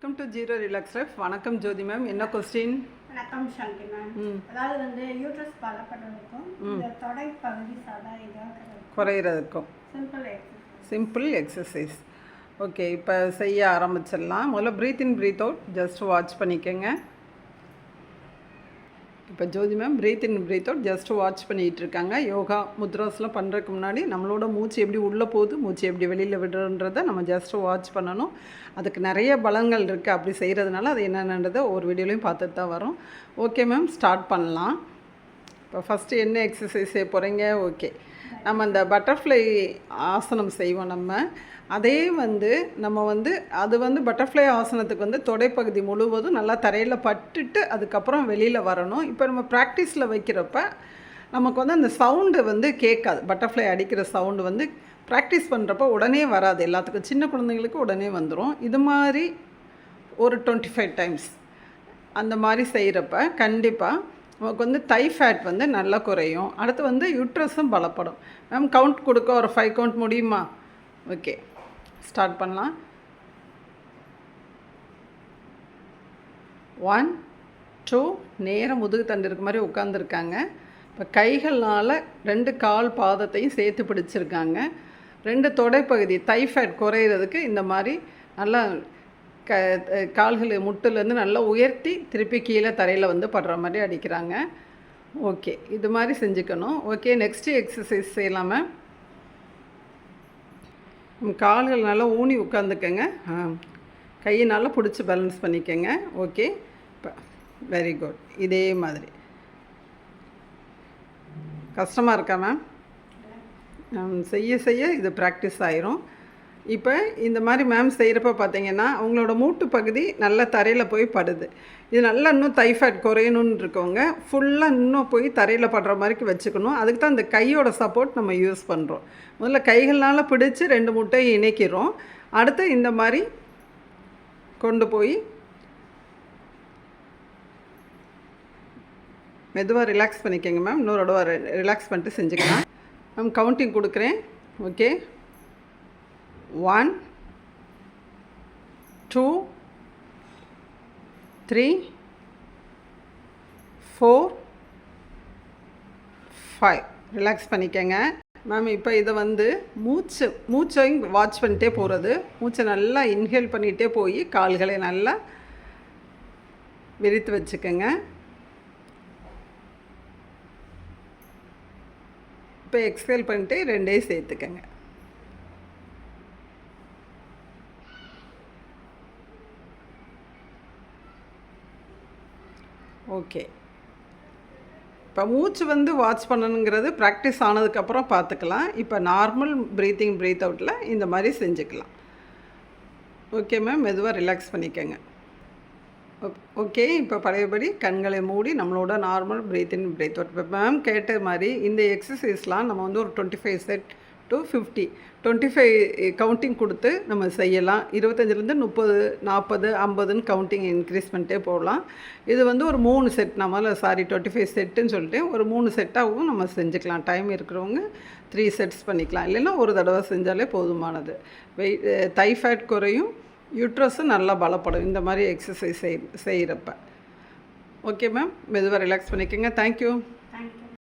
Welcome to zero relax life. வணக்கம் ஜோதி ma'am. என்ன question? வணக்கம் சாந்தி மேம். அதாவது வந்து யூட்ரஸ் பலப்படுறதுக்கும் இந்த தொடை பகுதி குறையிறதுக்கும் சிம்பிள் எக்ஸசைஸ். ஓகே, இப்போ செய்ய ஆரம்பிச்சிடலாம். முதல்ல breath in breathe out just watch பண்ணிக்கோங்க. இப்போ ஜோதி ma'am breath in breathe out just watch பண்ணிகிட்டு இருக்காங்க. யோகா முத்ராஸ்லாம் பண்ணுறதுக்கு முன்னாடி நம்மளோட மூச்சு எப்படி உள்ளே போகுது, மூச்சு எப்படி வெளியில் விடுறன்றதை நம்ம ஜஸ்ட் வாட்ச் பண்ணணும். அதுக்கு நிறைய பலங்கள் இருக்குது. அப்படி செய்கிறதுனால அது என்னென்னன்றதை ஒரு வீடியோலையும் பார்த்துட்டு தான் வரும். ஓகே மேம், ஸ்டார்ட் பண்ணலாம். இப்போ ஃபஸ்ட்டு என்ன எக்ஸசைஸ் செய்ய போகிறீங்க? ஓகே, நம்ம அந்த பட்டர்ஃப்ளை ஆசனம் செய்வோம். அதே நம்ம பட்டர்ஃப்ளை ஆசனத்துக்கு தொடைப்பகுதி முழுவதும் நல்லா தரையில் பட்டுட்டு அதுக்கப்புறம் வெளியில் வரணும். இப்போ நம்ம ப்ராக்டிஸில் வைக்கிறப்ப நமக்கு அந்த சவுண்டு கேட்காது. பட்டர்ஃப்ளை அடிக்கிற சவுண்டு ப்ராக்டிஸ் பண்ணுறப்ப உடனே வராது. எல்லாத்துக்கும் சின்ன குழந்தைங்களுக்கு உடனே வந்துடும். இது மாதிரி ஒரு 25 டைம்ஸ் அந்த மாதிரி செய்கிறப்ப கண்டிப்பாக நமக்கு தை ஃபேட் நல்லா குறையும். அடுத்து யூட்ரஸும் பலப்படும். மேம் கவுண்ட் கொடுக்க ஒரு 5 கவுண்ட் முடியுமா? ஓகே, ஸ்டார்ட் பண்ணலாம். 1 2 நேரம் முதுகு தண்டு இருக்க மாதிரி உட்காந்துருக்காங்க. இப்போ கைகள்னால் 2 கால் பாதத்தையும் சேர்த்து பிடிச்சிருக்காங்க. 2 தொடைப்பகுதி தை ஃபேட் குறையிறதுக்கு இந்த மாதிரி நல்லா கால்கள் முட்டுலேருந்து நல்லா உயர்த்தி திருப்பி கீழே தரையில் படுற மாதிரி அடிக்கிறாங்க. ஓகே, இது மாதிரி செஞ்சுக்கணும். ஓகே, நெக்ஸ்ட்டு எக்ஸசைஸ் செய்யலாமா? கால்கள் நல்லா ஊனி உட்காந்துக்கங்க. கையை நல்லா பிடிச்சி பேலன்ஸ் பண்ணிக்கங்க. ஓகே, இப்போ வெரி குட். இதே மாதிரி கஷ்டமாக இருக்கா மேம்? செய்ய செய்ய இது ப்ராக்டிஸ் ஆயிரும். இப்போ இந்த மாதிரி மேம் செய்கிறப்ப பார்த்தீங்கன்னா அவங்களோட மூட்டு பகுதி நல்லா தரையில் போய் படுது. இது நல்லா இன்னும் தை ஃபேட் குறையணுன்னு இருக்கவங்க ஃபுல்லாக இன்னும் போய் தரையில் படுற மாதிரிக்கு வச்சுக்கணும். அதுக்கு தான் இந்த கையோட சப்போர்ட் நம்ம யூஸ் பண்ணுறோம். முதல்ல கைகள்னால் பிடிச்சி 2 மூட்டையை இணைக்கிறோம். அடுத்து இந்த மாதிரி கொண்டு போய் மெதுவாக ரிலாக்ஸ் பண்ணிக்கோங்க மேம். இன்னொரு தடவை ரிலாக்ஸ் பண்ணிட்டு செஞ்சுக்கலாம். மேம் கவுண்டிங் கொடுக்குறேன். ஓகே, 1 2 3 4 5 ரிலாக்ஸ் பண்ணிக்கங்க மேம். இப்போ இதை மூச்சையும் வாட்ச் பண்ணிகிட்டே போகிறது. மூச்சை நல்லா இன்ஹேல் பண்ணிகிட்டே போய் கால்களை நல்லா விரித்து வச்சுக்கோங்க. இப்போ எக்ஸ்ஹேல் பண்ணிட்டு 2 சேர்த்துக்கங்க. ஓகே, இப்போ மூச்சு வாட்ச் பண்ணணுங்கிறது ப்ராக்டிஸ் ஆனதுக்கப்புறம் பார்த்துக்கலாம். இப்போ நார்மல் ப்ரீத்திங் ப்ரீத் அவுட்டில் இந்த மாதிரி செஞ்சுக்கலாம். ஓகே மேம், மெதுவாக ரிலாக்ஸ் பண்ணிக்கோங்க. ஓகே, இப்போ பழையபடி கண்களை மூடி நம்மளோட normal breath in breathe out. இப்போ மேம் கேட்ட மாதிரி இந்த எக்ஸசைஸ்லாம் நம்ம ஒரு 25 செட் டு 50 25 கவுண்டிங் கொடுத்து நம்ம செய்யலாம். 25லேருந்து 30 40 50ன்னு கவுண்டிங் இன்க்ரீஸ் பண்ணிட்டே போகலாம். இது ஒரு 3 செட் 25 செட்டுன்னு சொல்லிட்டு ஒரு 3 செட்டாகவும் நம்ம செஞ்சுக்கலாம். டைம் இருக்கிறவங்க 3 செட்ஸ் பண்ணிக்கலாம். இல்லைன்னா ஒரு தடவை செஞ்சாலே போதுமானது. தை ஃபேட் குறையும், யூட்ரஸும் நல்லா பலப்படும் இந்த மாதிரி எக்ஸசைஸ் செய்கிறப்ப. ஓகே மேம், மெதுவாக ரிலாக்ஸ் பண்ணிக்கோங்க. தேங்க்யூ.